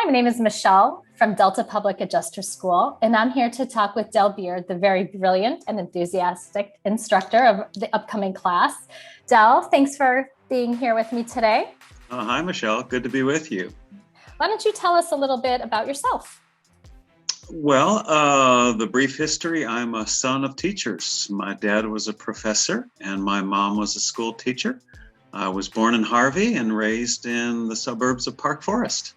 my name is Michelle from Delta Public Adjuster School, and I'm here to talk with Del Beard, the very brilliant and enthusiastic instructor of the upcoming class. Del, thanks for being here with me today. Hi, Michelle. Good to be with you. Why don't you tell us a little bit about yourself? Well, the brief history, I'm a son of teachers. My dad was a professor and my mom was a school teacher. I was born in Harvey and raised in the suburbs of Park Forest.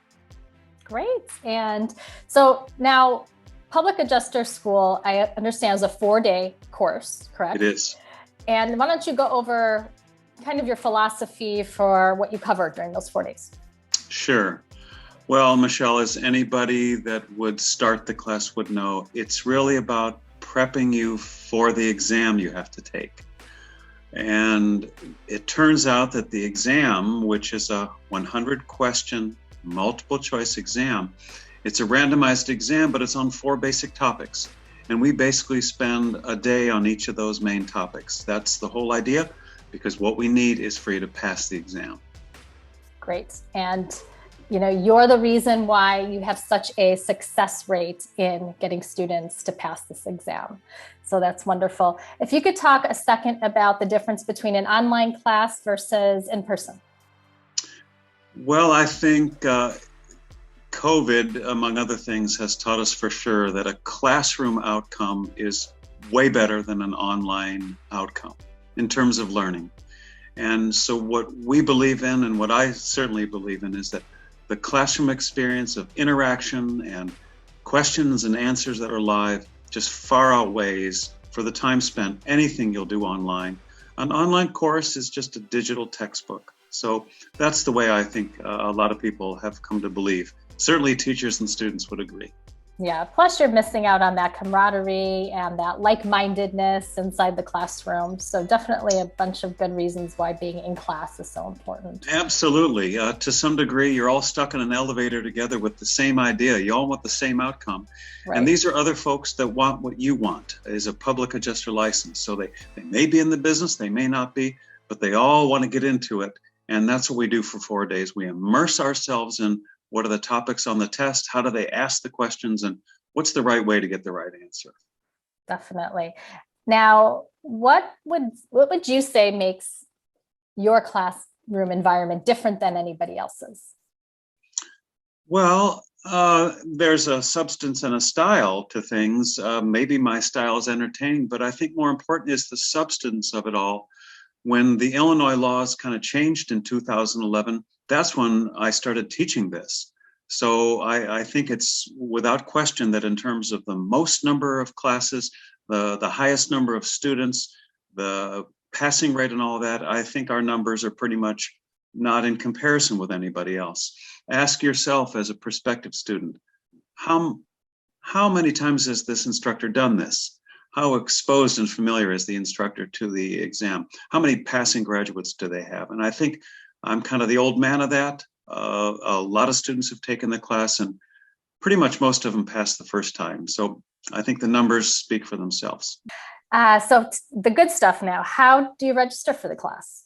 Great. And so now Public Adjuster School, I understand, is a 4-day course, correct? It is. And why don't you go over kind of your philosophy for what you covered during those 4 days? Sure. Well, Michelle, as anybody that would start the class would know, it's really about prepping you for the exam you have to take. And it turns out that the exam, which is a 100-question multiple choice exam, it's a randomized exam, but it's on 4 basic topics. And we basically spend a day on each of those main topics. That's the whole idea, because what we need is for you to pass the exam. Great. And you're the reason why you have such a success rate in getting students to pass this exam. So that's wonderful. If you could talk a second about the difference between an online class versus in person. Well, I think COVID, among other things, has taught us for sure that a classroom outcome is way better than an online outcome in terms of learning. And so what we believe in, and what I certainly believe in, is that the classroom experience of interaction and questions and answers that are live just far outweighs, for the time spent, anything you'll do online. An online course is just a digital textbook. So that's the way I think a lot of people have come to believe. Certainly teachers and students would agree. Yeah, plus you're missing out on that camaraderie and that like-mindedness inside the classroom. So definitely a bunch of good reasons why being in class is so important. Absolutely. To some degree, you're all stuck in an elevator together with the same idea. You all want the same outcome. Right. And these are other folks that want what you want, is a public adjuster license. So they may be in the business, they may not be, but they all want to get into it. And that's what we do for 4 days. We immerse ourselves in what are the topics on the test, how do they ask the questions, and what's the right way to get the right answer. Definitely. Now, what would you say makes your classroom environment different than anybody else's? Well, there's a substance and a style to things. Maybe my style is entertaining, but I think more important is the substance of it all. When the Illinois laws kind of changed in 2011, that's when I started teaching this. So I think it's without question that in terms of the most number of classes, the highest number of students, the passing rate and all that, I think our numbers are pretty much not in comparison with anybody else. Ask yourself as a prospective student, how many times has this instructor done this? How exposed and familiar is the instructor to the exam? How many passing graduates do they have? And I think I'm kind of the old man of that. A lot of students have taken the class and pretty much most of them passed the first time. So I think the numbers speak for themselves. So the good stuff now, how do you register for the class?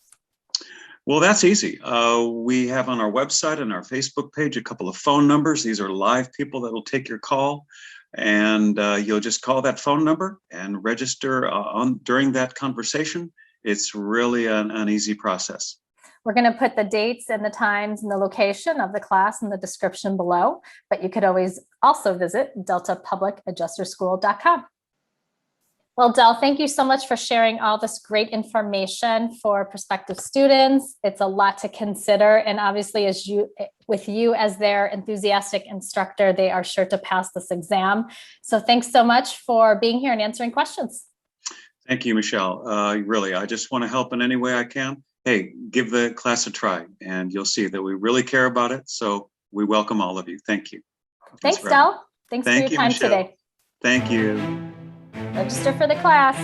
Well, that's easy. We have on our website and our Facebook page a couple of phone numbers. These are live people that will take your call. And you'll just call that phone number and register during that conversation. It's really an easy process. We're going to put the dates and the times and the location of the class in the description below, but you could always also visit deltapublicadjusterschool.com. Well, Del, thank you so much for sharing all this great information for prospective students. It's a lot to consider. And obviously, with you as their enthusiastic instructor, they are sure to pass this exam. So thanks so much for being here and answering questions. Thank you, Michelle. Really, I just want to help in any way I can. Hey, give the class a try and you'll see that we really care about it. So we welcome all of you. Thank you. Thanks, Del. Thanks for your time today. Thank you. Register for the class.